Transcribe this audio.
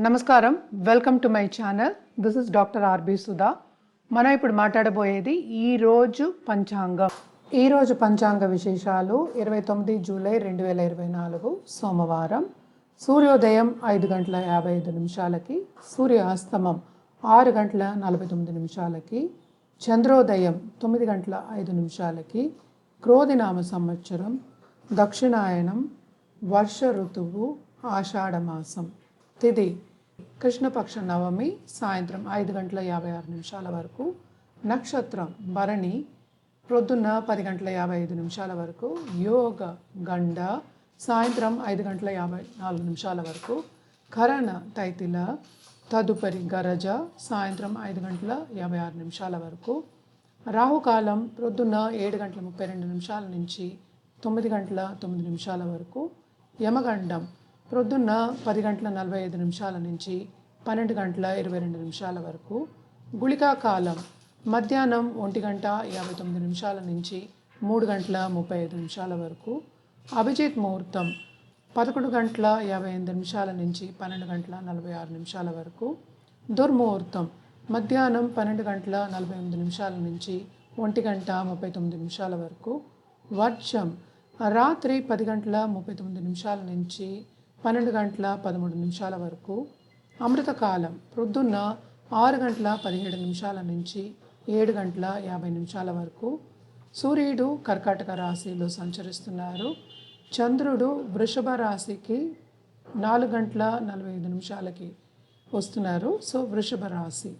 నమస్కారం, welcome to my channel. This is doctor R B Sudha. మనం ఇప్పుడు మాట్లాడబోయేది ఈరోజు పంచాంగం. ఈరోజు పంచాంగ విశేషాలు 29 జూలై 2024 సోమవారం. సూర్యోదయం 5 గంటల 55 నిమిషాలకి, సూర్యాస్తమం 6 గంటల 49 నిమిషాలకి, చంద్రోదయం 9 గంటల 5 నిమిషాలకి, క్రోధినామ సంవత్సరం, దక్షిణాయనం, వర్ష ఋతువు, ఆషాఢమాసం. తిథి కృష్ణపక్ష నవమి సాయంత్రం 5 గంటల 56 నిమిషాల వరకు. నక్షత్రం భరణి ప్రొద్దున్న 10 గంటల 55 నిమిషాల వరకు. యోగ గండ సాయంత్రం 5 గంటల 54 నిమిషాల వరకు. కరణ తైతిల తదుపరి గరజ సాయంత్రం 5 గంటల 56 నిమిషాల వరకు. రాహుకాలం ప్రొద్దున్న 7 గంటల 32 నిమిషాల నుంచి 9 గంటల 9 నిమిషాల వరకు. యమగండం ప్రొద్దున్న 10 గంటల 45 నిమిషాల నుంచి 12 గంటల 22 నిమిషాల వరకు. గుళికా కాలం మధ్యాహ్నం 1 గంట 59 నిమిషాల నుంచి 3 గంటల 35 నిమిషాల వరకు. అభిజిత్ ముహూర్తం 11 గంటల 58 నిమిషాల నుంచి 12 గంటల 46 నిమిషాల వరకు. దుర్ముహూర్తం మధ్యాహ్నం 12 గంటల 48 నిమిషాల నుంచి 1 గంట 39 నిమిషాల వరకు. వర్షం రాత్రి 10 గంటల 39 నిమిషాల నుంచి 12 గంటల 13 నిమిషాల వరకు. అమృతకాలం ప్రొద్దున్న 6 గంటల 17 నిమిషాల నుంచి 7 గంటల 50 నిమిషాల వరకు. సూర్యుడు కర్కాటక రాశిలో సంచరిస్తున్నారు. చంద్రుడు వృషభ రాశికి 4 గంటల 45 నిమిషాలకి వస్తున్నారు. సో వృషభ రాశి.